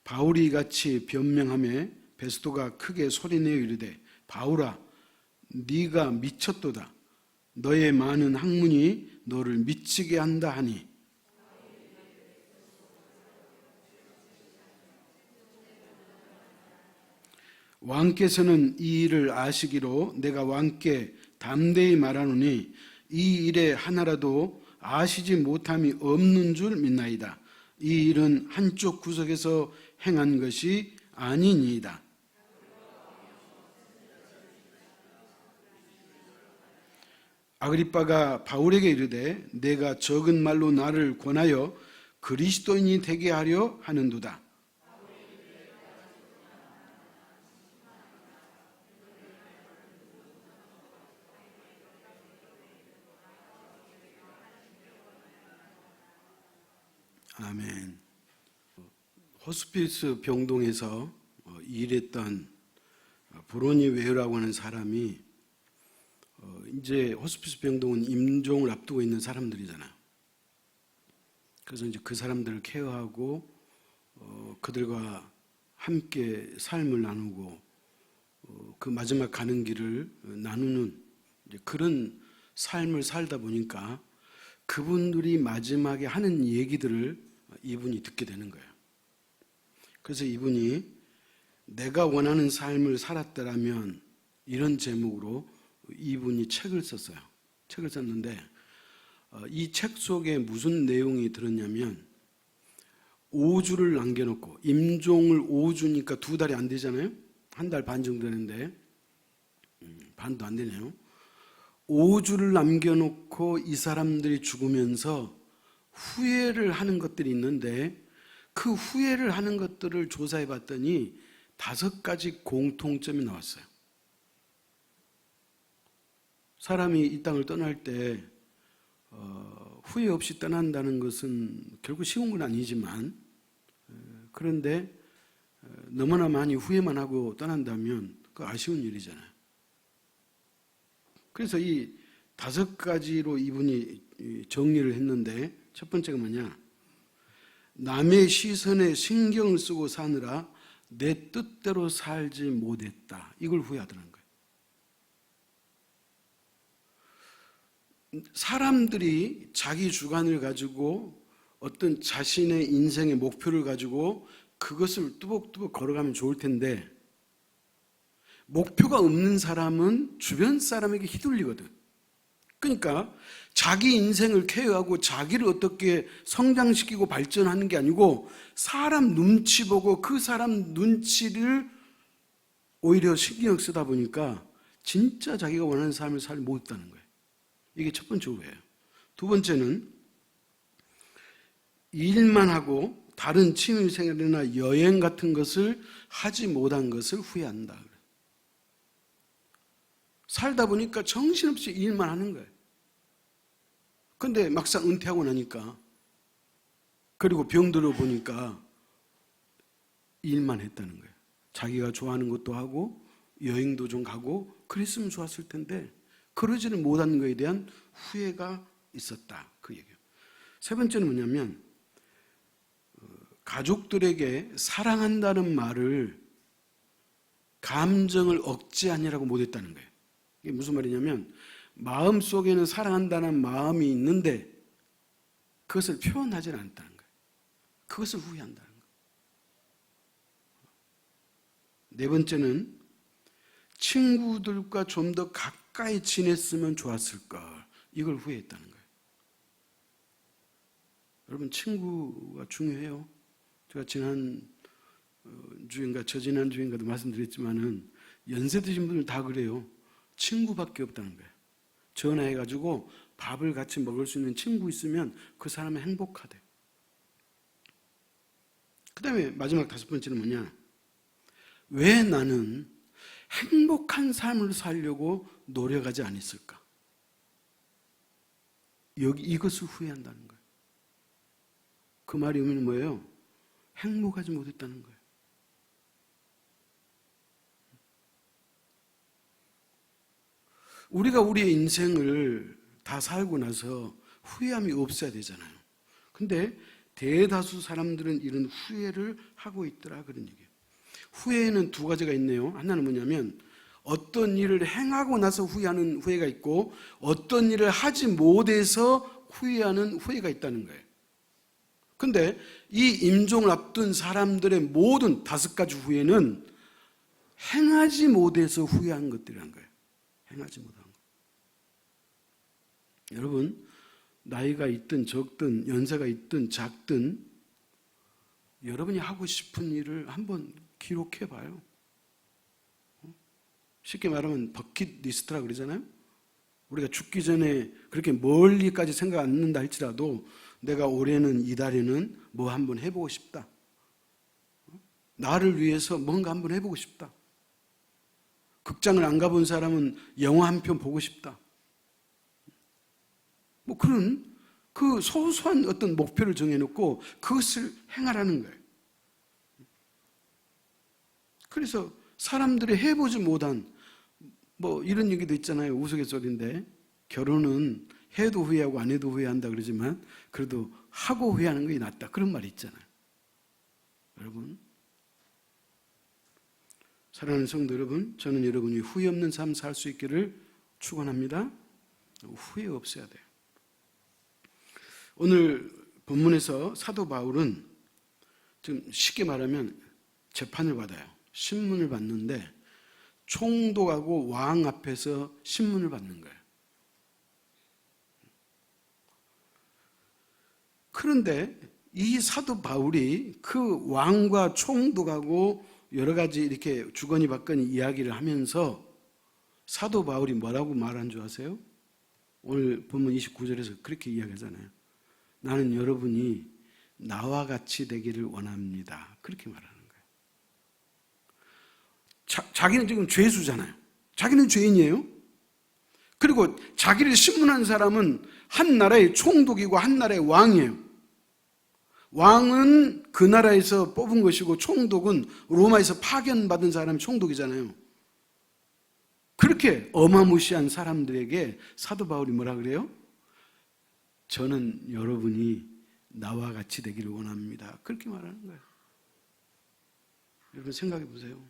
바울이 같이 변명하매 베스도가 크게 소리내어 이르되 바울아 네가 미쳤도다. 너의 많은 학문이 너를 미치게 한다 하니 왕께서는 이 일을 아시기로 내가 왕께 담대히 말하노니 이 일에 하나라도 아시지 못함이 없는 줄 믿나이다. 이 일은 한쪽 구석에서 행한 것이 아니니이다. 아그리빠가 바울에게 이르되 내가 적은 말로 나를 권하여 그리스도인이 되게 하려 하는도다. 아멘. 호스피스 병동에서 일했던 브로니 웨어라고 하는 사람이 이제 호스피스 병동은 임종을 앞두고 있는 사람들이잖아요. 그래서 이제 그 사람들을 케어하고 그들과 함께 삶을 나누고 그 마지막 가는 길을 나누는 이제 그런 삶을 살다 보니까 그분들이 마지막에 하는 얘기들을 이분이 듣게 되는 거예요. 그래서 이분이 내가 원하는 삶을 살았더라면 이런 제목으로 이분이 책을 썼어요. 책을 썼는데 이 책 속에 무슨 내용이 들었냐면 5주를 남겨놓고 임종을 5주니까 2달이 안 되잖아요. 1달 반 정도 되는데 반도 안 되네요. 5주를 남겨놓고 이 사람들이 죽으면서 후회를 하는 것들이 있는데 그 후회를 하는 것들을 조사해 봤더니 5가지 공통점이 나왔어요. 사람이 이 땅을 떠날 때 후회 없이 떠난다는 것은 결국 쉬운 건 아니지만 그런데 너무나 많이 후회만 하고 떠난다면 그 아쉬운 일이잖아요. 그래서 이 5가지로 이분이 정리를 했는데 첫 번째가 뭐냐? 남의 시선에 신경을 쓰고 사느라 내 뜻대로 살지 못했다. 이걸 후회하더라는 거예요. 사람들이 자기 주관을 가지고 어떤 자신의 인생의 목표를 가지고 그것을 뚜벅뚜벅 걸어가면 좋을 텐데 목표가 없는 사람은 주변 사람에게 휘둘리거든. 그러니까 자기 인생을 케어하고 자기를 어떻게 성장시키고 발전하는 게 아니고 사람 눈치 보고 그 사람 눈치를 오히려 신경 쓰다 보니까 진짜 자기가 원하는 삶을 살지 못했다는 거예요. 이게 첫 번째 오해예요. 두 번째는 일만 하고 다른 취미생활이나 여행 같은 것을 하지 못한 것을 후회한다. 살다 보니까 정신없이 일만 하는 거예요. 근데 막상 은퇴하고 나니까 그리고 병들어 보니까 일만 했다는 거예요. 자기가 좋아하는 것도 하고 여행도 좀 가고 그랬으면 좋았을 텐데 그러지는 못한 것에 대한 후회가 있었다. 그 얘기예요. 세 번째는 뭐냐면 가족들에게 사랑한다는 말을 감정을 억제하느라고 못했다는 거예요. 이게 무슨 말이냐면 마음속에는 사랑한다는 마음이 있는데 그것을 표현하지는 않았다는 거예요. 그것을 후회한다는 거예요. 네 번째는 친구들과 좀 더 가까이 지냈으면 좋았을 걸. 이걸 후회했다는 거예요. 여러분 친구가 중요해요. 제가 지난 주인가 저지난 주인가도 말씀드렸지만은 연세 드신 분들 다 그래요. 친구밖에 없다는 거예요. 전화해가지고 밥을 같이 먹을 수 있는 친구 있으면 그 사람은 행복하대. 그 다음에 마지막 5번째는 뭐냐? 왜 나는 행복한 삶을 살려고 노력하지 않았을까? 이것을 후회한다는 거예요. 그 말이 의미는 뭐예요? 행복하지 못했다는 거예요. 우리가 우리의 인생을 다 살고 나서 후회함이 없어야 되잖아요. 근데 대다수 사람들은 이런 후회를 하고 있더라, 그런 얘기예요. 후회에는 두 가지가 있네요. 하나는 뭐냐면 어떤 일을 행하고 나서 후회하는 후회가 있고, 어떤 일을 하지 못해서 후회하는 후회가 있다는 거예요. 근데 이 임종을 앞둔 사람들의 모든 5가지 후회는 행하지 못해서 후회한 것들이란 거예요. 행하지 못한 것. 여러분, 나이가 있든 적든 연세가 있든 작든 여러분이 하고 싶은 일을 한번 기록해 봐요. 쉽게 말하면 버킷리스트라고 그러잖아요. 우리가 죽기 전에 그렇게 멀리까지 생각 안 는다 할지라도 내가 올해는 이달에는 뭐 한번 해보고 싶다. 나를 위해서 뭔가 한번 해보고 싶다. 극장을 안 가본 사람은 영화 한 편 보고 싶다. 뭐 그런 그 소소한 어떤 목표를 정해놓고 그것을 행하라는 거예요. 그래서 사람들이 해보지 못한 뭐 이런 얘기도 있잖아요. 우스갯소리인데 결혼은 해도 후회하고 안 해도 후회한다 그러지만 그래도 하고 후회하는 게 낫다, 그런 말이 있잖아요. 여러분, 사랑하는 성도 여러분, 저는 여러분이 후회 없는 삶 살 수 있기를 축원합니다. 후회 없어야 돼요. 오늘 본문에서 사도 바울은 지금 쉽게 말하면 재판을 받아요. 신문을 받는데 총독하고 왕 앞에서 신문을 받는 거예요. 그런데 이 사도 바울이 그 왕과 총독하고 여러 가지 이렇게 주거니 받거니 이야기를 하면서 사도 바울이 뭐라고 말한 줄 아세요? 오늘 본문 29절에서 그렇게 이야기하잖아요. 나는 여러분이 나와 같이 되기를 원합니다. 그렇게 말하는 거예요. 자기는 지금 죄수잖아요. 자기는 죄인이에요. 그리고 자기를 신문한 사람은 한 나라의 총독이고 한 나라의 왕이에요. 왕은 그 나라에서 뽑은 것이고 총독은 로마에서 파견받은 사람이 총독이잖아요. 그렇게 어마무시한 사람들에게 사도 바울이 뭐라 그래요? 저는 여러분이 나와 같이 되기를 원합니다. 그렇게 말하는 거예요. 여러분 생각해 보세요.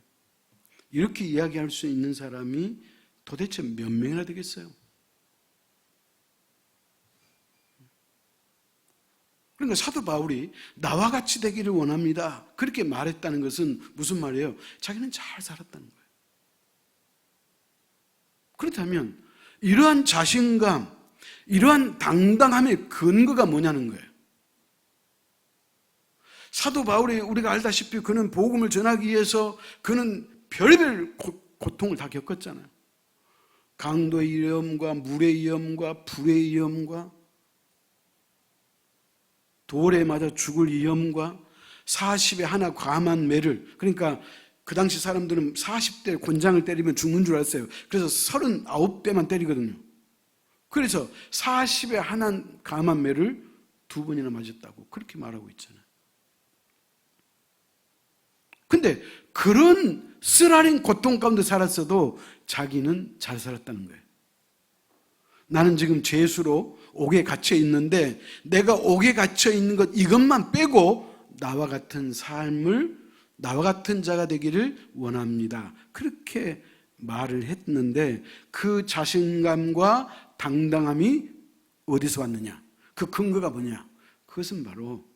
이렇게 이야기할 수 있는 사람이 도대체 몇 명이나 되겠어요? 그러니까 사도 바울이 나와 같이 되기를 원합니다. 그렇게 말했다는 것은 무슨 말이에요? 자기는 잘 살았다는 거예요. 그렇다면 이러한 자신감, 이러한 당당함의 근거가 뭐냐는 거예요. 사도 바울이 우리가 알다시피 그는 복음을 전하기 위해서 그는 별별 고통을 다 겪었잖아요. 강도의 위험과 물의 위험과 불의 위험과 돌에 맞아 죽을 위험과 40에 하나 과만 매를, 그러니까 그 당시 사람들은 40대 권장을 때리면 죽는 줄 알았어요. 그래서 39대만 때리거든요. 그래서 40에 하나 감한 매를 2번이나 맞았다고 그렇게 말하고 있잖아요. 근데 그런 쓰라린 고통 가운데 살았어도 자기는 잘 살았다는 거예요. 나는 지금 죄수로 옥에 갇혀 있는데 내가 옥에 갇혀 있는 것 이것만 빼고 나와 같은 삶을, 나와 같은 자가 되기를 원합니다. 그렇게 말을 했는데 그 자신감과 당당함이 어디서 왔느냐? 그 근거가 뭐냐? 그것은 바로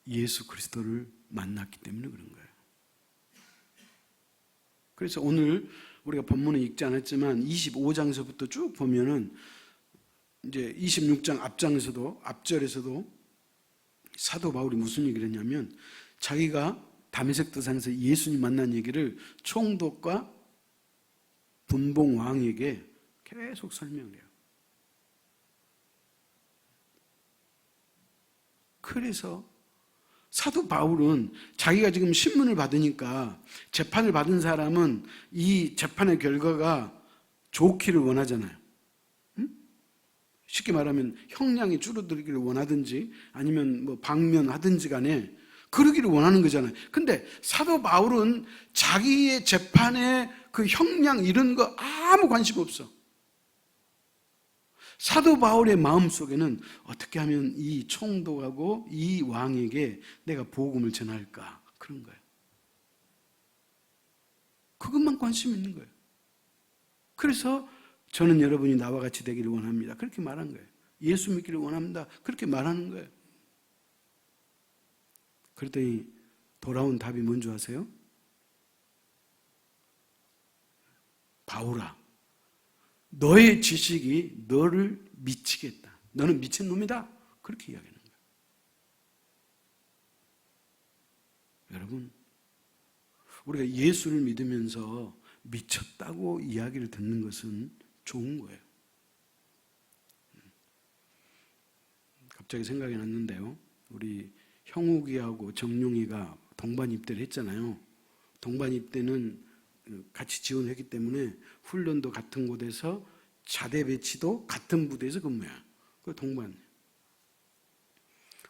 예수 그리스도를 만났기 때문에 그런 거예요. 그래서 오늘 우리가 본문은 읽지 않았지만 25장에서부터 쭉 보면은 이제 26장 앞장에서도, 앞절에서도 사도 바울이 무슨 얘기를 했냐면 자기가 다메섹 도상에서 예수님 만난 얘기를 총독과 분봉 왕에게 계속 설명을 해요. 그래서 사도 바울은 자기가 지금 신문을 받으니까 재판을 받은 사람은 이 재판의 결과가 좋기를 원하잖아요. 응? 쉽게 말하면 형량이 줄어들기를 원하든지 아니면 뭐 방면하든지 간에 그러기를 원하는 거잖아요. 근데 사도 바울은 자기의 재판의 그 형량 이런 거 아무 관심 없어. 사도 바울의 마음속에는 어떻게 하면 이 총독하고 이 왕에게 내가 복음을 전할까, 그런 거예요. 그것만 관심 있는 거예요. 그래서 저는 여러분이 나와 같이 되기를 원합니다. 그렇게 말한 거예요. 예수 믿기를 원합니다. 그렇게 말하는 거예요. 그랬더니 돌아온 답이 뭔지 아세요? 바울아, 너의 지식이 너를 미치겠다. 너는 미친놈이다. 그렇게 이야기하는 거예요. 여러분, 우리가 예수를 믿으면서 미쳤다고 이야기를 듣는 것은 좋은 거예요. 갑자기 생각이 났는데요. 우리 형욱이하고 정용이가 동반 입대를 했잖아요. 동반 입대는 같이 지원했기 때문에 훈련도 같은 곳에서 자대 배치도 같은 부대에서 근무해요. 그 동반.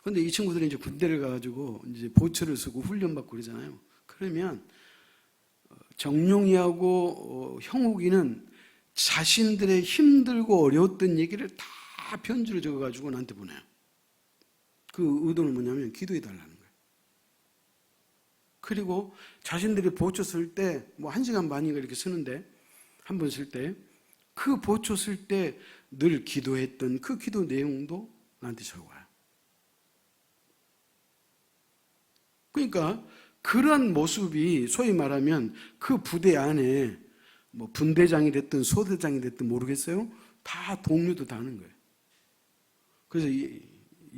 그런데 이 친구들이 이제 군대를 가가지고 이제 보초를 쓰고 훈련받고 그러잖아요. 그러면 정용이하고 형욱이는 자신들의 힘들고 어려웠던 얘기를 다 편지로 적어가지고 나한테 보내요. 그 의도는 뭐냐면 기도해달라는 거예요. 그리고 자신들이 보초 쓸 때 뭐 1시간 반인가 이렇게 쓰는데 한 번 쓸 때 그 보초 쓸 때 늘 기도했던 그 기도 내용도 나한테 적어와요. 그러니까 그런 모습이 소위 말하면 그 부대 안에 뭐 분대장이 됐든 소대장이 됐든 모르겠어요. 다 동료도 다 하는 거예요. 그래서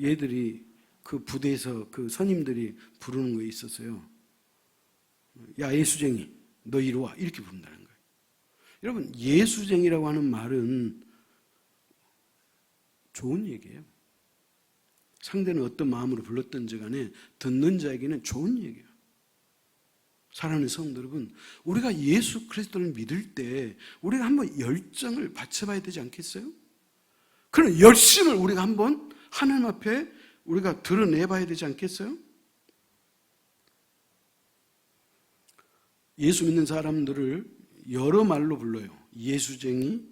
얘들이 그 부대에서 그 선임들이 부르는 거에 있었어요. 야, 예수쟁이, 너 이리 와. 이렇게 부른다는 거예요. 여러분, 예수쟁이라고 하는 말은 좋은 얘기예요. 상대는 어떤 마음으로 불렀든지 간에 듣는 자에게는 좋은 얘기예요. 사랑하는 성도 여러분, 우리가 예수 그리스도를 믿을 때 우리가 한번 열정을 바쳐봐야 되지 않겠어요? 그런 열심을 우리가 한번 하나님 앞에 우리가 드러내봐야 되지 않겠어요? 예수 믿는 사람들을 여러 말로 불러요. 예수쟁이,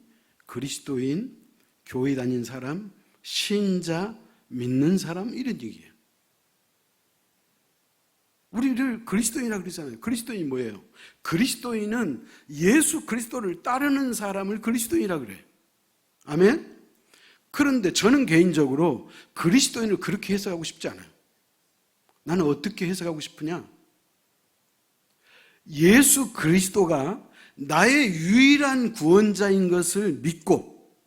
그리스도인, 교회 다닌 사람, 신자, 믿는 사람, 이런 얘기예요. 우리를 그리스도인이라고 그러잖아요. 그리스도인이 뭐예요? 그리스도인은 예수 그리스도를 따르는 사람을 그리스도인이라고 그래요. 아멘? 그런데 저는 개인적으로 그리스도인을 그렇게 해석하고 싶지 않아요. 나는 어떻게 해석하고 싶으냐? 예수 그리스도가 나의 유일한 구원자인 것을 믿고,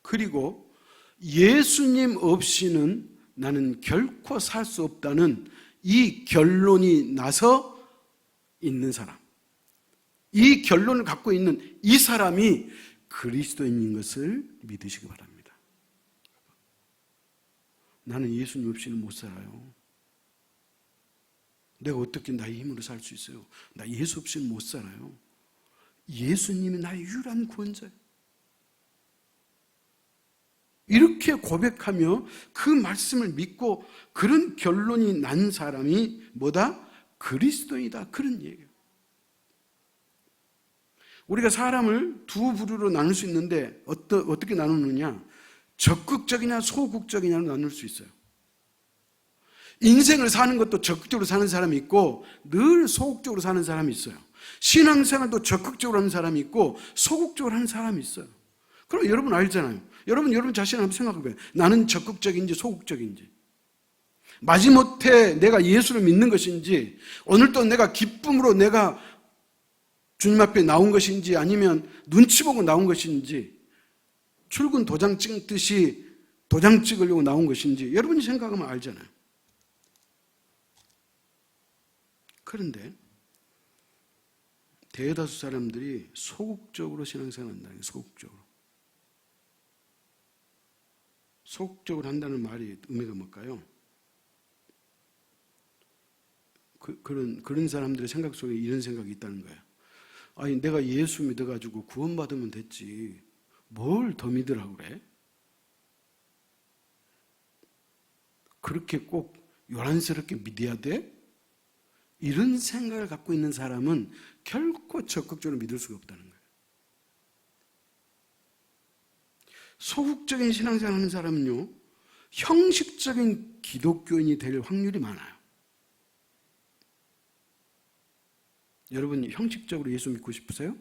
그리고 예수님 없이는 나는 결코 살 수 없다는 이 결론이 나서 있는 사람, 이 결론을 갖고 있는 이 사람이 그리스도인인 것을 믿으시기 바랍니다. 나는 예수님 없이는 못 살아요. 내가 어떻게 나의 힘으로 살 수 있어요? 나 예수 없이는 못 살아요. 예수님이 나의 유일한 구원자예요. 이렇게 고백하며 그 말씀을 믿고 그런 결론이 난 사람이 뭐다? 그리스도이다. 그런 얘기예요. 우리가 사람을 두 부류로 나눌 수 있는데 어떻게 나누느냐? 적극적이냐 소극적이냐로 나눌 수 있어요. 인생을 사는 것도 적극적으로 사는 사람이 있고 늘 소극적으로 사는 사람이 있어요. 신앙생활도 적극적으로 하는 사람이 있고 소극적으로 하는 사람이 있어요. 그럼 여러분 알잖아요. 여러분 자신을 한번 생각해봐요. 나는 적극적인지 소극적인지. 마지못해 내가 예수를 믿는 것인지, 오늘도 내가 기쁨으로 내가 주님 앞에 나온 것인지, 아니면 눈치 보고 나온 것인지, 출근 도장 찍듯이 도장 찍으려고 나온 것인지 여러분이 생각하면 알잖아요. 그런데 대다수 사람들이 소극적으로 신앙생활 한다는 거예요. 소극적으로 한다는 말이 의미가 뭘까요? 그런 사람들의 생각 속에 이런 생각이 있다는 거예요. 아니, 내가 예수 믿어가지고 구원받으면 됐지. 뭘 더 믿으라고 그래? 그렇게 꼭 요란스럽게 믿어야 돼? 이런 생각을 갖고 있는 사람은 결코 적극적으로 믿을 수가 없다는 거예요. 소극적인 신앙생활 하는 사람은요, 형식적인 기독교인이 될 확률이 많아요. 여러분 형식적으로 예수 믿고 싶으세요?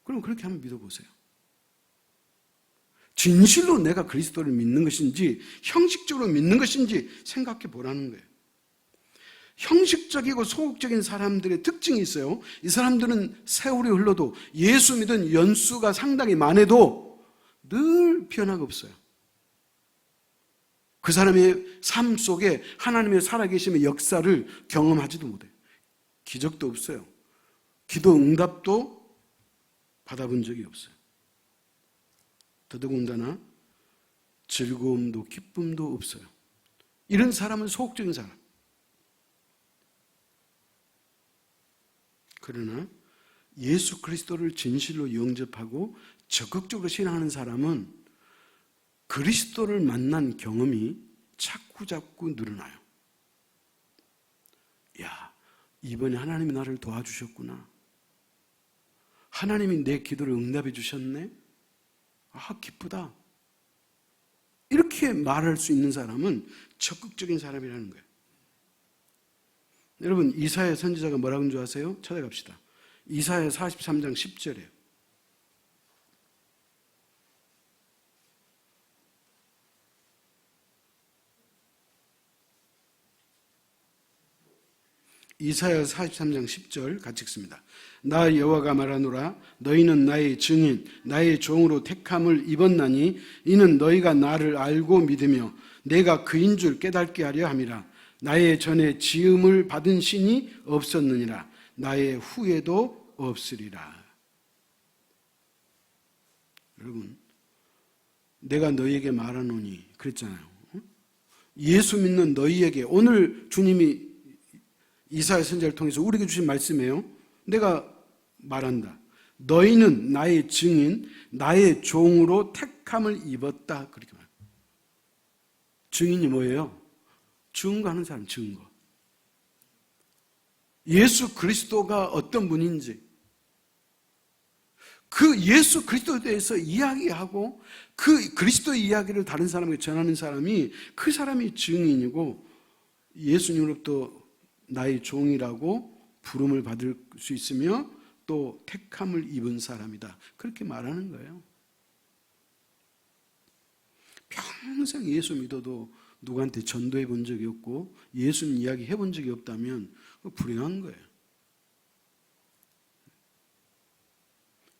그럼 그렇게 한번 믿어보세요. 진실로 내가 그리스도를 믿는 것인지 형식적으로 믿는 것인지 생각해 보라는 거예요. 형식적이고 소극적인 사람들의 특징이 있어요. 이 사람들은 세월이 흘러도 예수 믿은 연수가 상당히 많아도 늘 변화가 없어요. 그 사람의 삶 속에 하나님의 살아계심의 역사를 경험하지도 못해요. 기적도 없어요. 기도 응답도 받아본 적이 없어요. 더더군다나 즐거움도 기쁨도 없어요. 이런 사람은 소극적인 사람. 그러나 예수 그리스도를 진실로 영접하고 적극적으로 신앙하는 사람은 그리스도를 만난 경험이 자꾸 늘어나요. 야, 이번에 하나님이 나를 도와주셨구나. 하나님이 내 기도를 응답해 주셨네. 아, 기쁘다. 이렇게 말할 수 있는 사람은 적극적인 사람이라는 거예요. 여러분, 이사야 선지자가 뭐라고 하는 줄 아세요? 찾아갑시다. 이사야 43장 10절이에요. 이사야 43장 10절 같이 읽습니다. 나 여호와가 말하노라. 너희는 나의 증인 나의 종으로 택함을 입었나니 이는 너희가 나를 알고 믿으며 내가 그인 줄 깨닫게 하려 함이라. 나의 전에 지음을 받은 신이 없었느니라. 나의 후에도 없으리라. 여러분, 내가 너희에게 말하노니 그랬잖아요. 예수 믿는 너희에게 오늘 주님이 이사야 선지자를 통해서 우리에게 주신 말씀이에요. 내가 말한다. 너희는 나의 증인, 나의 종으로 택함을 입었다. 그렇게 말해요. 증인이 뭐예요? 증거하는 사람, 증거. 예수 그리스도가 어떤 분인지, 그 예수 그리스도에 대해서 이야기하고 그 그리스도의 이야기를 다른 사람에게 전하는 사람이 그 사람이 증인이고 예수님으로부터 나의 종이라고 부름을 받을 수 있으며 또 택함을 입은 사람이다. 그렇게 말하는 거예요. 평생 예수 믿어도 누구한테 전도해 본 적이 없고 예수님 이야기 해본 적이 없다면 불행한 거예요.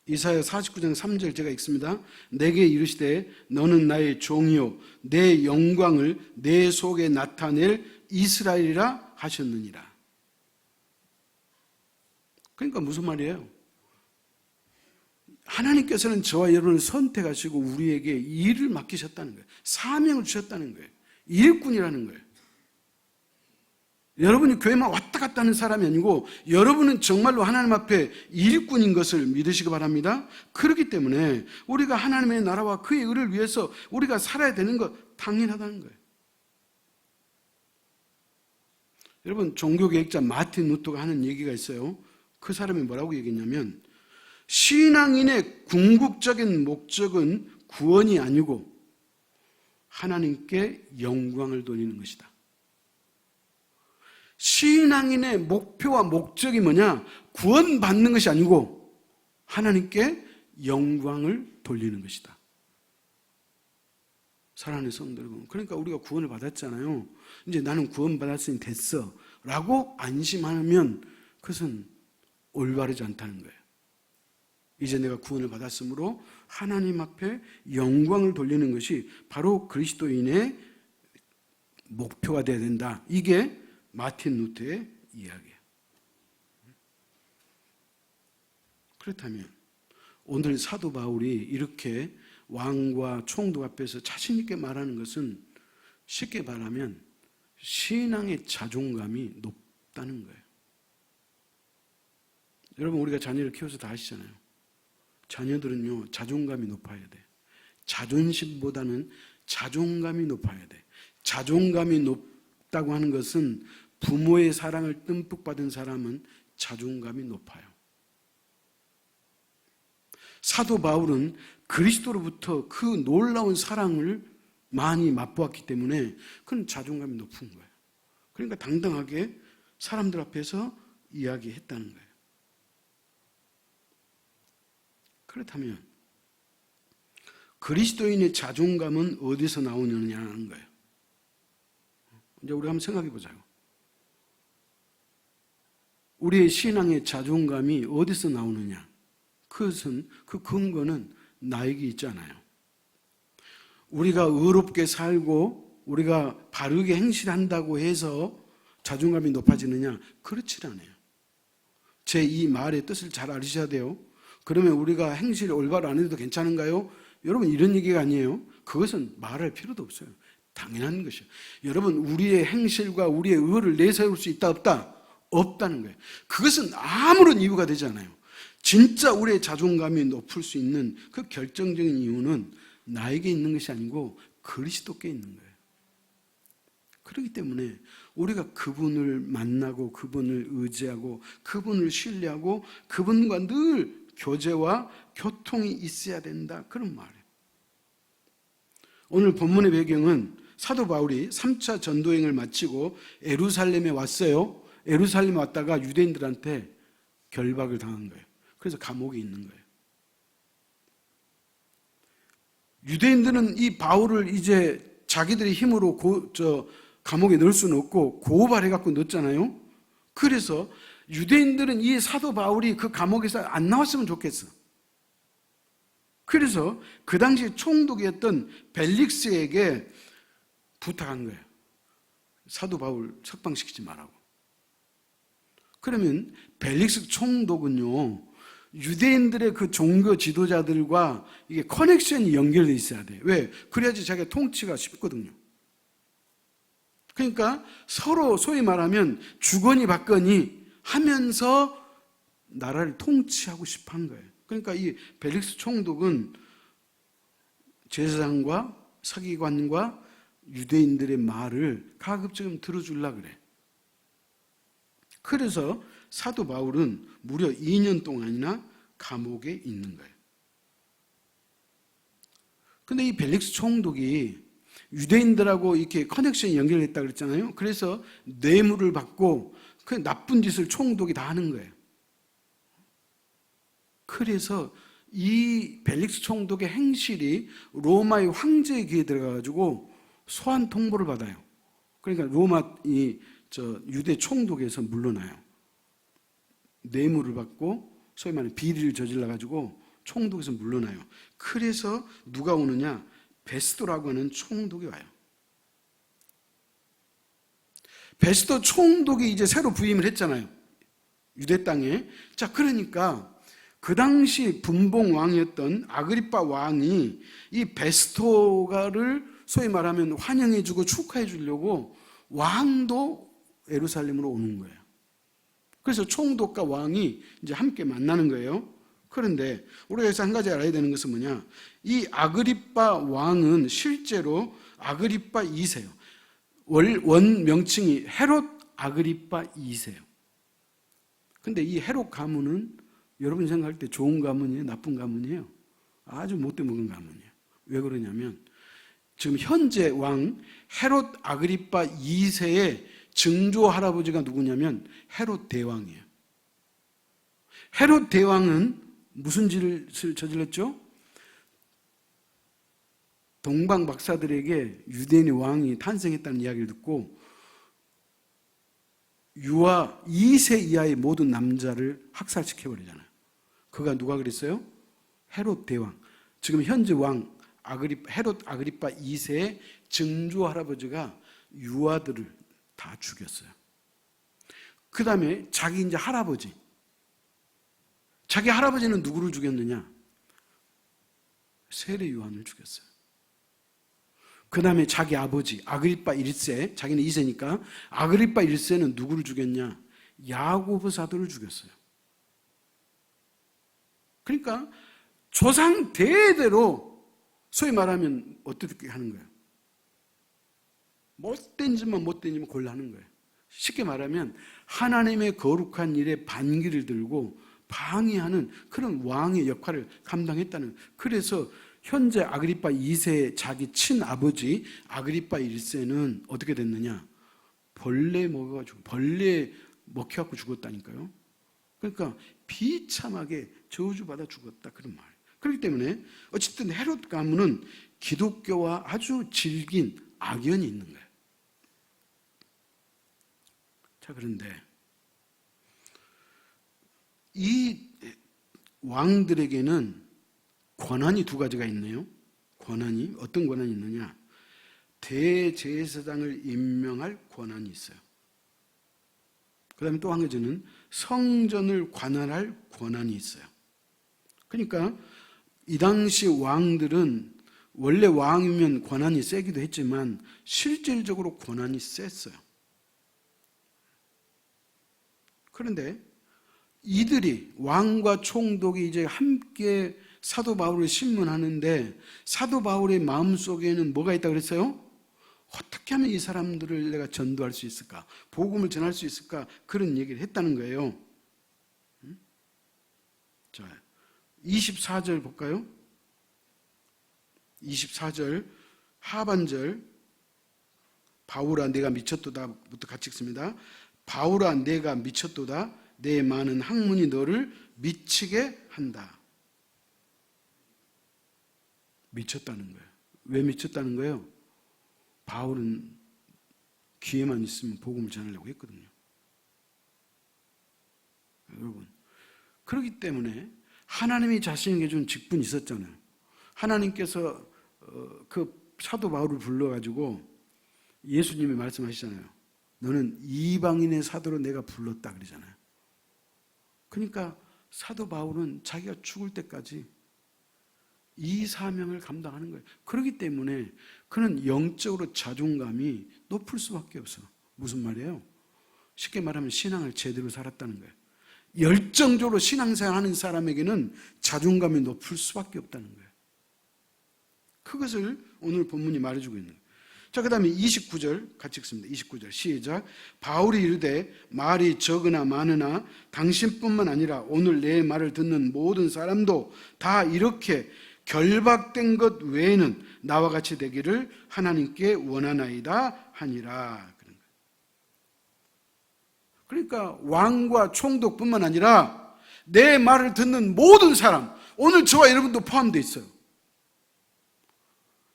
이사야 49장 3절 제가 읽습니다. 내게 이르시되 너는 나의 종이요 내 영광을 내 속에 나타낼 이스라엘이라 하셨느니라. 그러니까 무슨 말이에요? 하나님께서는 저와 여러분을 선택하시고 우리에게 일을 맡기셨다는 거예요. 사명을 주셨다는 거예요. 일꾼이라는 거예요. 여러분이 교회만 왔다 갔다 하는 사람이 아니고 여러분은 정말로 하나님 앞에 일꾼인 것을 믿으시기 바랍니다. 그렇기 때문에 우리가 하나님의 나라와 그의 의를 위해서 우리가 살아야 되는 것 당연하다는 거예요. 여러분, 종교개혁자 마틴 루터가 하는 얘기가 있어요. 그 사람이 뭐라고 얘기했냐면 신앙인의 궁극적인 목적은 구원이 아니고 하나님께 영광을 돌리는 것이다. 신앙인의 목표와 목적이 뭐냐? 구원받는 것이 아니고 하나님께 영광을 돌리는 것이다. 사랑하는 성도 여러분, 그러니까 우리가 구원을 받았잖아요. 이제 나는 구원받았으니 됐어 라고 안심하면 그것은 올바르지 않다는 거예요. 이제 내가 구원을 받았으므로 하나님 앞에 영광을 돌리는 것이 바로 그리스도인의 목표가 되어야 된다. 이게 마틴 루터의 이야기예요. 그렇다면 오늘 사도 바울이 이렇게 왕과 총독 앞에서 자신 있게 말하는 것은 쉽게 말하면 신앙의 자존감이 높다는 거예요. 여러분, 우리가 자녀를 키워서 다 아시잖아요. 자녀들은요, 자존감이 높아야 돼. 자존심보다는 자존감이 높아야 돼. 자존감이 높다고 하는 것은 부모의 사랑을 듬뿍 받은 사람은 자존감이 높아요. 사도 바울은 그리스도로부터 그 놀라운 사랑을 많이 맛보았기 때문에 그는 자존감이 높은 거예요. 그러니까 당당하게 사람들 앞에서 이야기했다는 거예요. 그렇다면 그리스도인의 자존감은 어디서 나오느냐는 거예요. 이제 우리 한번 생각해 보자고. 우리의 신앙의 자존감이 어디서 나오느냐? 그것은, 그 근거는 나에게 있잖아요. 우리가 의롭게 살고 우리가 바르게 행실한다고 해서 자존감이 높아지느냐? 그렇지 않아요. 제 이 말의 뜻을 잘 알으셔야 돼요. 그러면 우리가 행실을 올바로 안 해도 괜찮은가요? 여러분, 이런 얘기가 아니에요. 그것은 말할 필요도 없어요. 당연한 것이에요. 여러분, 우리의 행실과 우리의 의를 내세울 수 있다 없다? 없다는 거예요. 그것은 아무런 이유가 되지 않아요. 진짜 우리의 자존감이 높을 수 있는 그 결정적인 이유는 나에게 있는 것이 아니고 그리스도께 있는 거예요. 그렇기 때문에 우리가 그분을 만나고 그분을 의지하고 그분을 신뢰하고 그분과 늘 교제와 교통이 있어야 된다, 그런 말이에요. 오늘 본문의 배경은 사도 바울이 3차 전도행을 마치고 예루살렘에 왔어요. 예루살렘에 왔다가 유대인들한테 결박을 당한 거예요. 그래서 감옥에 있는 거예요. 유대인들은 이 바울을 이제 자기들의 힘으로 감옥에 넣을 수는 없고 고발해갖고 넣었잖아요. 그래서 유대인들은 이 사도 바울이 그 감옥에서 안 나왔으면 좋겠어. 그래서 그 당시 총독이었던 벨릭스에게 부탁한 거예요. 사도 바울 석방시키지 말라고. 그러면 벨릭스 총독은요, 유대인들의 그 종교 지도자들과 이게 커넥션이 연결되어 있어야 돼요. 왜? 그래야지 자기가 통치가 쉽거든요. 그러니까 서로 소위 말하면 주거니 받거니 하면서 나라를 통치하고 싶어 한 거예요. 그러니까 이 벨릭스 총독은 제사장과 서기관과 유대인들의 말을 가급적 들어주려고 그래. 그래서 사도 바울은 무려 2년 동안이나 감옥에 있는 거예요. 근데 이 벨릭스 총독이 유대인들하고 이렇게 커넥션이 연결됐다 그랬잖아요. 그래서 뇌물을 받고 그 나쁜 짓을 총독이 다 하는 거예요. 그래서 이 벨릭스 총독의 행실이 로마의 황제의 귀에 들어가가지고 소환 통보를 받아요. 그러니까 로마 유대 총독에서 물러나요. 뇌물을 받고 소위 말하는 비리를 저질러가지고 총독에서 물러나요. 그래서 누가 오느냐? 베스도라고 하는 총독이 와요. 베스도 총독이 이제 새로 부임을 했잖아요. 유대 땅에. 자, 그러니까 그 당시 분봉 왕이었던 아그리빠 왕이 이 베스도가를 소위 말하면 환영해주고 축하해주려고 왕도 예루살렘으로 오는 거예요. 그래서 총독과 왕이 이제 함께 만나는 거예요. 그런데 우리가 여기서 한 가지 알아야 되는 것은 뭐냐? 이 아그리빠 왕은 실제로 아그리빠 2세요. 원 명칭이 헤롯 아그리빠 2세요. 근데 이 헤롯 가문은 여러분이 생각할 때 좋은 가문이에요? 나쁜 가문이에요? 아주 못돼 먹은 가문이에요. 왜 그러냐면 지금 현재 왕 헤롯 아그리빠 2세의 증조 할아버지가 누구냐면 헤롯 대왕이에요. 헤롯 대왕은 무슨 짓을 저질렀죠? 동방 박사들에게 유대인의 왕이 탄생했다는 이야기를 듣고 유아 2세 이하의 모든 남자를 학살시켜버리잖아요. 그가 누가 그랬어요? 헤롯 대왕. 지금 현재 왕 헤롯 아그리빠 2세의 증조 할아버지가 유아들을 다 죽였어요. 그 다음에 자기 이제 할아버지. 자기 할아버지는 누구를 죽였느냐? 세례 요한을 죽였어요. 그 다음에 자기 아버지 아그리빠 1세, 자기는 2세니까 아그리빠 1세는 누구를 죽였냐? 야고보 사도를 죽였어요. 그러니까 조상 대대로 소위 말하면 어떻게 하는 거예요? 못된 짓만 골라 하는 거예요. 쉽게 말하면 하나님의 거룩한 일에 반기를 들고 방해하는 그런 왕의 역할을 감당했다는. 그래서 현재 아그리파 2세의 자기 친아버지 아그리파 1세는 어떻게 됐느냐? 벌레 먹어가지고, 벌레 먹혀갖고 죽었다니까요. 그러니까 비참하게 저주받아 죽었다, 그런 말. 그렇기 때문에 어쨌든 헤롯 가문은 기독교와 아주 질긴 악연이 있는 거예요. 자, 그런데 이 왕들에게는 권한이 두 가지가 있네요. 권한이, 어떤 권한이 있느냐? 대제사장을 임명할 권한이 있어요. 그 다음에 또 한 가지는 성전을 관할할 권한이 있어요. 그러니까 이 당시 왕들은 원래 왕이면 권한이 세기도 했지만 실질적으로 권한이 셌어요. 그런데 이들이, 왕과 총독이 이제 함께 사도 바울을 신문하는데 사도 바울의 마음속에는 뭐가 있다고 그랬어요? 어떻게 하면 이 사람들을 내가 전도할 수 있을까? 복음을 전할 수 있을까? 그런 얘기를 했다는 거예요. 자, 24절 볼까요? 24절 하반절, 바울아 내가 미쳤도다부터 같이 읽습니다. 바울아 내가 미쳤도다. 내 많은 학문이 너를 미치게 한다. 미쳤다는 거예요. 왜 미쳤다는 거예요? 바울은 기회만 있으면 복음을 전하려고 했거든요. 여러분, 그렇기 때문에 하나님이 자신에게 준 직분이 있었잖아요. 하나님께서 그 사도 바울을 불러가지고 예수님이 말씀하시잖아요. 너는 이방인의 사도로 내가 불렀다 그러잖아요. 그러니까 사도 바울은 자기가 죽을 때까지 이 사명을 감당하는 거예요. 그렇기 때문에 그는 영적으로 자존감이 높을 수밖에 없어. 무슨 말이에요? 쉽게 말하면 신앙을 제대로 살았다는 거예요. 열정적으로 신앙생활하는 사람에게는 자존감이 높을 수밖에 없다는 거예요. 그것을 오늘 본문이 말해주고 있는 거예요. 자, 그 다음에 29절 같이 읽습니다. 29절 시작. 바울이 이르되 말이 적으나 많으나 당신뿐만 아니라 오늘 내 말을 듣는 모든 사람도 다 이렇게 결박된 것 외에는 나와 같이 되기를 하나님께 원하나이다 하니라. 그러니까 왕과 총독뿐만 아니라 내 말을 듣는 모든 사람, 오늘 저와 여러분도 포함되어 있어요.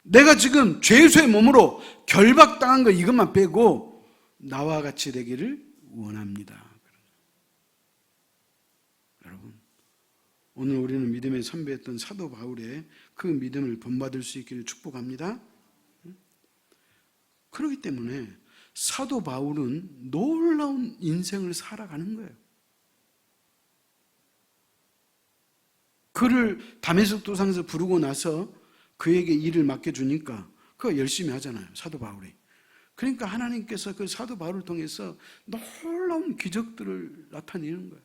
내가 지금 죄수의 몸으로 결박당한 거 이것만 빼고 나와 같이 되기를 원합니다. 여러분, 오늘 우리는 믿음의 선배였던 사도 바울의 그 믿음을 본받을 수 있기를 축복합니다. 그렇기 때문에 사도 바울은 놀라운 인생을 살아가는 거예요. 그를 다메섹 도상에서 부르고 나서 그에게 일을 맡겨주니까 그가 열심히 하잖아요, 사도 바울이. 그러니까 하나님께서 그 사도 바울을 통해서 놀라운 기적들을 나타내는 거예요.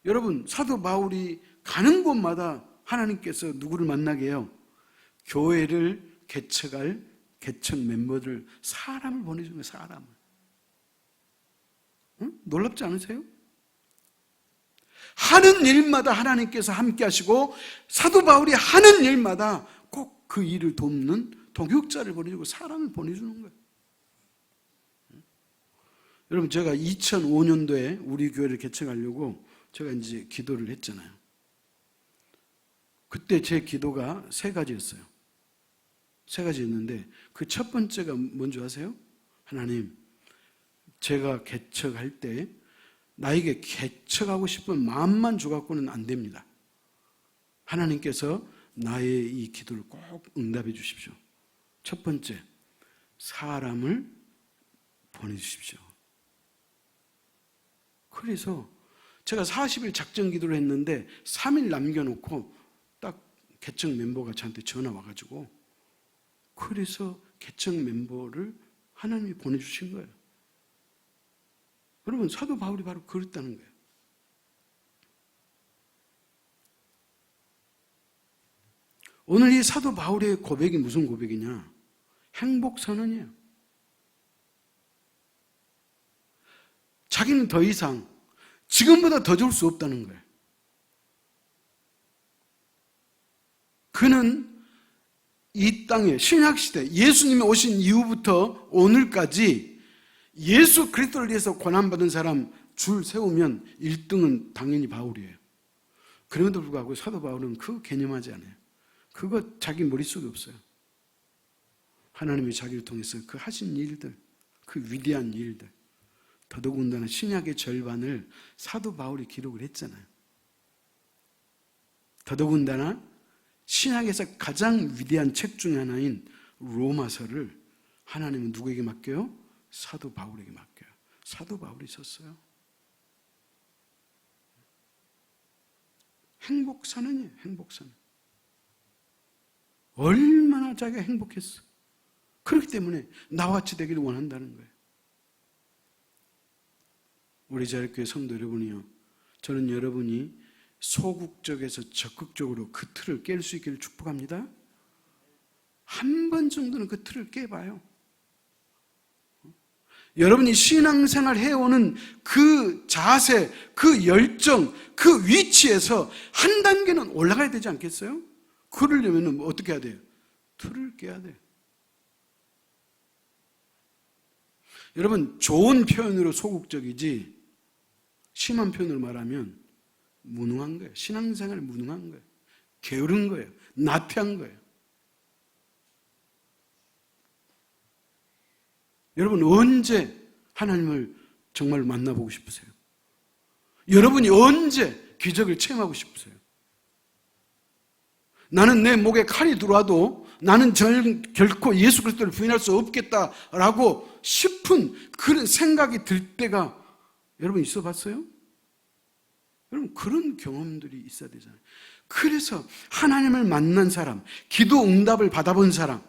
여러분, 사도 바울이 가는 곳마다 하나님께서 누구를 만나게 해요? 교회를 개척할 개척 멤버들, 사람을 보내주는 거예요, 사람을. 응? 놀랍지 않으세요? 하는 일마다 하나님께서 함께 하시고 사도 바울이 하는 일마다 꼭 그 일을 돕는 동역자를 보내주고 사람을 보내주는 거예요. 여러분, 제가 2005년도에 우리 교회를 개척하려고 제가 이제 기도를 했잖아요. 그때 제 기도가 세 가지였어요. 세 가지였는데 그 첫 번째가 뭔지 아세요? 하나님, 제가 개척할 때 나에게 개척하고 싶은 마음만 줘갖고는 안 됩니다. 하나님께서 나의 이 기도를 꼭 응답해 주십시오. 첫 번째, 사람을 보내주십시오. 그래서 제가 40일 작전 기도를 했는데 3일 남겨놓고 딱 개척 멤버가 저한테 전화 와가지고 그래서 개척 멤버를 하나님이 보내주신 거예요. 여러분, 사도 바울이 바로 그랬다는 거예요. 오늘 이 사도 바울의 고백이 무슨 고백이냐? 행복선언이에요. 자기는 더 이상 지금보다 더 좋을 수 없다는 거예요. 그는 이 땅에 신약시대 예수님이 오신 이후부터 오늘까지 예수 그리스도를 위해서 고난받은 사람 줄 세우면 1등은 당연히 바울이에요. 그럼에도 불구하고 사도 바울은 그거 개념하지 않아요. 그거 자기 머릿속에 없어요. 하나님이 자기를 통해서 그 하신 일들, 그 위대한 일들, 더더군다나 신약의 절반을 사도 바울이 기록을 했잖아요. 더더군다나 신약에서 가장 위대한 책 중에 하나인 로마서를 하나님은 누구에게 맡겨요? 사도 바울에게 맡겨요. 사도 바울이 썼어요. 행복선언이에요. 행복선언. 얼마나 자기가 행복했어. 그렇기 때문에 나와 같이 되기를 원한다는 거예요. 우리 자유교회 성도 여러분이요, 저는 여러분이 소극적에서 적극적으로 그 틀을 깰 수 있기를 축복합니다. 한 번 정도는 그 틀을 깨봐요. 여러분이 신앙생활 해오는 그 자세, 그 열정, 그 위치에서 한 단계는 올라가야 되지 않겠어요? 그러려면 어떻게 해야 돼요? 틀을 깨야 돼요. 여러분, 좋은 표현으로 소극적이지 심한 표현으로 말하면 무능한 거예요. 신앙생활 무능한 거예요. 게으른 거예요. 나태한 거예요. 여러분, 언제 하나님을 정말 만나보고 싶으세요? 여러분이 언제 기적을 체험하고 싶으세요? 나는 내 목에 칼이 들어와도 나는 결코 예수 그리스도를 부인할 수 없겠다라고 싶은 그런 생각이 들 때가 여러분 있어 봤어요? 여러분, 그런 경험들이 있어야 되잖아요. 그래서 하나님을 만난 사람, 기도 응답을 받아본 사람,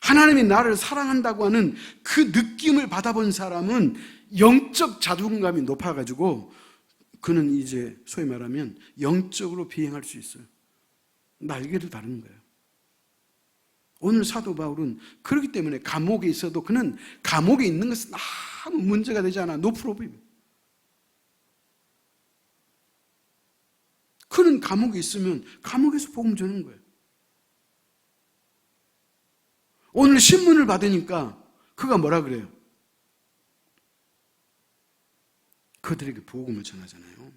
하나님이 나를 사랑한다고 하는 그 느낌을 받아본 사람은 영적 자존감이 높아가지고 그는 이제 소위 말하면 영적으로 비행할 수 있어요. 날개를 다는 거예요. 오늘 사도 바울은 그렇기 때문에 감옥에 있어도 그는 감옥에 있는 것은 아무 문제가 되지 않아. 노 프로블em. 그는 감옥에 있으면 감옥에서 복음 전하는 거예요. 오늘 신문을 받으니까 그가 뭐라 그래요? 그들에게 복음을 전하잖아요.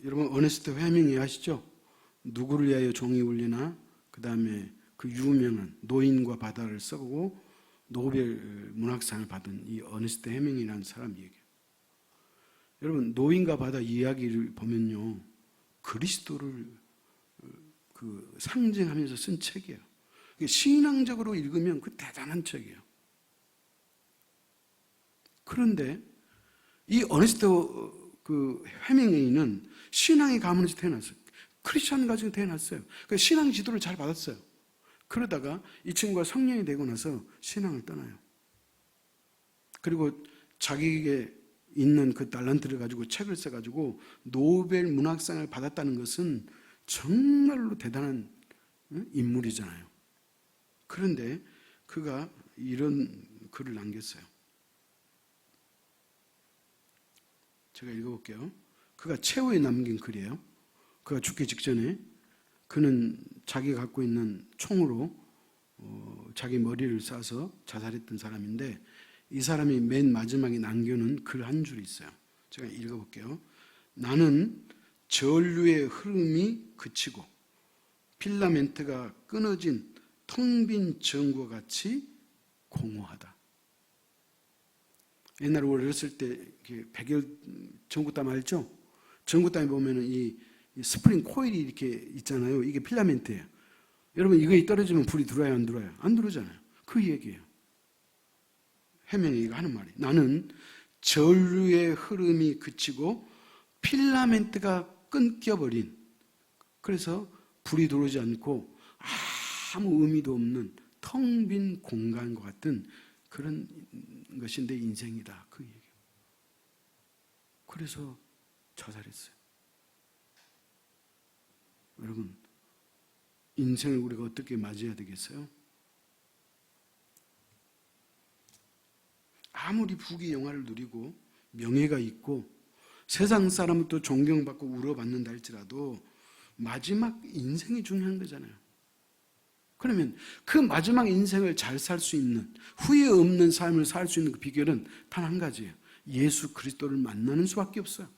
여러분, 어네스트 해밍웨이 아시죠? 누구를 위하여 종이 울리나, 그 다음에 그 유명한 노인과 바다를 쓰고 노벨 문학상을 받은 이 어네스트 해밍웨이라는 사람 얘기예요. 여러분, 노인과 바다 이야기를 보면요, 그리스도를 상징하면서 쓴 책이에요. 신앙적으로 읽으면 그 대단한 책이에요. 그런데 이 어네스트 해밍웨이는 신앙의 가문에서 태어났어요. 크리스천 가정에 태어났어요. 그래서 신앙 지도를 잘 받았어요. 그러다가 이 친구가 성령이 되고 나서 신앙을 떠나요. 그리고 자기에게 있는 그 달란트를 가지고 책을 써가지고 노벨 문학상을 받았다는 것은 정말로 대단한 인물이잖아요. 그런데 그가 이런 글을 남겼어요. 제가 읽어볼게요. 그가 최후에 남긴 글이에요. 그가 죽기 직전에 그는 자기가 갖고 있는 총으로 자기 머리를 쏴서 자살했던 사람인데, 이 사람이 맨 마지막에 남겨놓은 글 한 줄이 있어요. 제가 읽어볼게요. 나는 전류의 흐름이 그치고 필라멘트가 끊어진 텅 빈 전구와 같이 공허하다. 옛날에 우리 어렸을 때 백열 전구땀 알죠? 전구땀에 보면은 이 스프링 코일이 이렇게 있잖아요. 이게 필라멘트예요. 여러분, 이거에 떨어지면 불이 들어와요, 안 들어와요? 안 들어오잖아요. 그 얘기예요. 해명이가 하는 말이, 나는 전류의 흐름이 그치고 필라멘트가 끊겨버린, 그래서 불이 들어오지 않고 아무 의미도 없는 텅 빈 공간과 같은 그런 것이 내 인생이다. 그 얘기예요. 그래서 자살했어요. 여러분, 인생을 우리가 어떻게 맞이해야 되겠어요? 아무리 부귀 영화를 누리고 명예가 있고 세상 사람도 존경받고 우러받는다 할지라도 마지막 인생이 중요한 거잖아요. 그러면 그 마지막 인생을 잘 살 수 있는, 후회 없는 삶을 살 수 있는 그 비결은 단 한 가지예요. 예수 그리스도를 만나는 수밖에 없어요.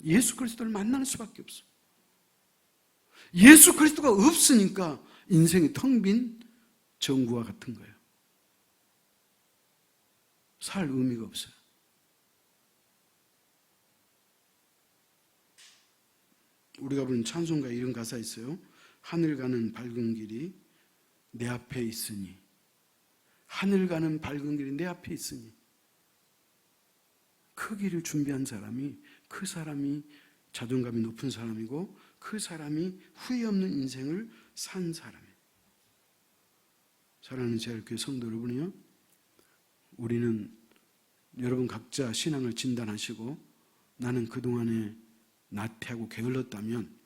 예수 그리스도를 만나는 수밖에 없어요. 예수 그리스도가 없으니까 인생이 텅 빈 정구와 같은 거예요. 살 의미가 없어요. 우리가 부르는 찬송가에 이런 가사 있어요. 하늘 가는 밝은 길이 내 앞에 있으니, 하늘 가는 밝은 길이 내 앞에 있으니, 그 길을 준비한 사람이, 그 사람이 자존감이 높은 사람이고, 그 사람이 후회 없는 인생을 산 사람이에요. 사랑하는 제일교회 성도 여러분이요, 우리는 여러분 각자 신앙을 진단하시고 나는 그동안에 나태하고 게을렀다면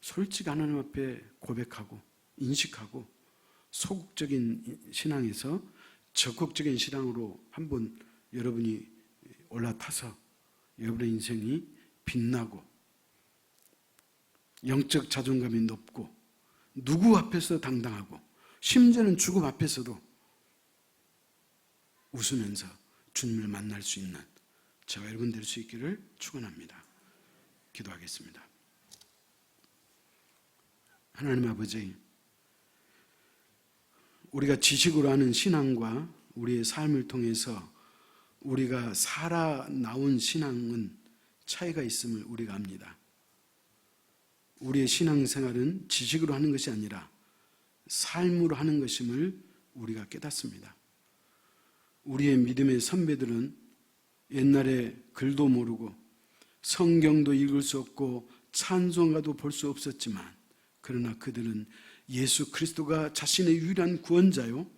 솔직히 하나님 앞에 고백하고 인식하고 소극적인 신앙에서 적극적인 신앙으로 한번 여러분이 올라타서 여러분의 인생이 빛나고 영적 자존감이 높고 누구 앞에서 당당하고 심지어는 죽음 앞에서도 웃으면서 주님을 만날 수 있는 저와 여러분 될 수 있기를 축원합니다. 기도하겠습니다. 하나님 아버지, 우리가 지식으로 하는 신앙과 우리의 삶을 통해서 우리가 살아나온 신앙은 차이가 있음을 우리가 압니다. 우리의 신앙생활은 지식으로 하는 것이 아니라 삶으로 하는 것임을 우리가 깨닫습니다. 우리의 믿음의 선배들은 옛날에 글도 모르고 성경도 읽을 수 없고 찬송가도 볼 수 없었지만, 그러나 그들은 예수 그리스도가 자신의 유일한 구원자요,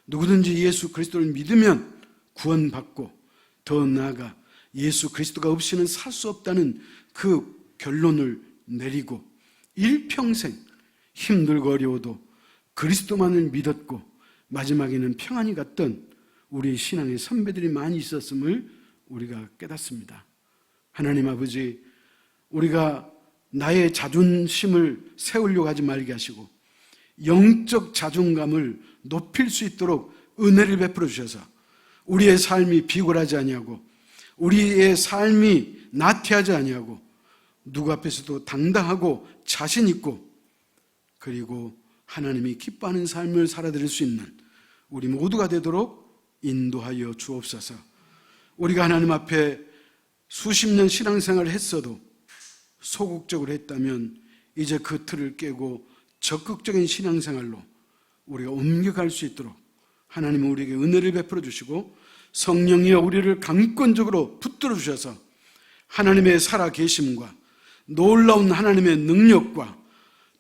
누구든지 예수 그리스도를 믿으면 구원받고 더 나아가 예수 그리스도가 없이는 살 수 없다는 그 결론을 내리고 일평생 힘들고 어려워도 그리스도만을 믿었고 마지막에는 평안히 갔던 우리 신앙의 선배들이 많이 있었음을 우리가 깨닫습니다. 하나님 아버지, 우리가 나의 자존심을 세우려고 하지 말게 하시고 영적 자존감을 높일 수 있도록 은혜를 베풀어 주셔서 우리의 삶이 비굴하지 아니하고 우리의 삶이 나태하지 아니하고 누구 앞에서도 당당하고 자신 있고, 그리고 하나님이 기뻐하는 삶을 살아드릴 수 있는 우리 모두가 되도록 인도하여 주옵소서. 우리가 하나님 앞에 수십 년 신앙생활을 했어도 소극적으로 했다면 이제 그 틀을 깨고 적극적인 신앙생활로 우리가 옮겨갈 수 있도록 하나님은 우리에게 은혜를 베풀어 주시고 성령이여 우리를 강권적으로 붙들어 주셔서 하나님의 살아계심과 놀라운 하나님의 능력과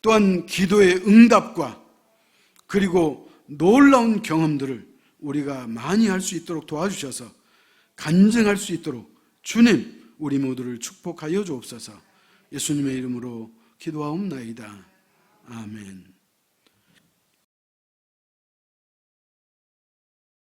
또한 기도의 응답과 그리고 놀라운 경험들을 우리가 많이 할 수 있도록 도와주셔서 간증할 수 있도록 주님 우리 모두를 축복하여 주옵소서. 예수님의 이름으로 기도하옵나이다. 아멘.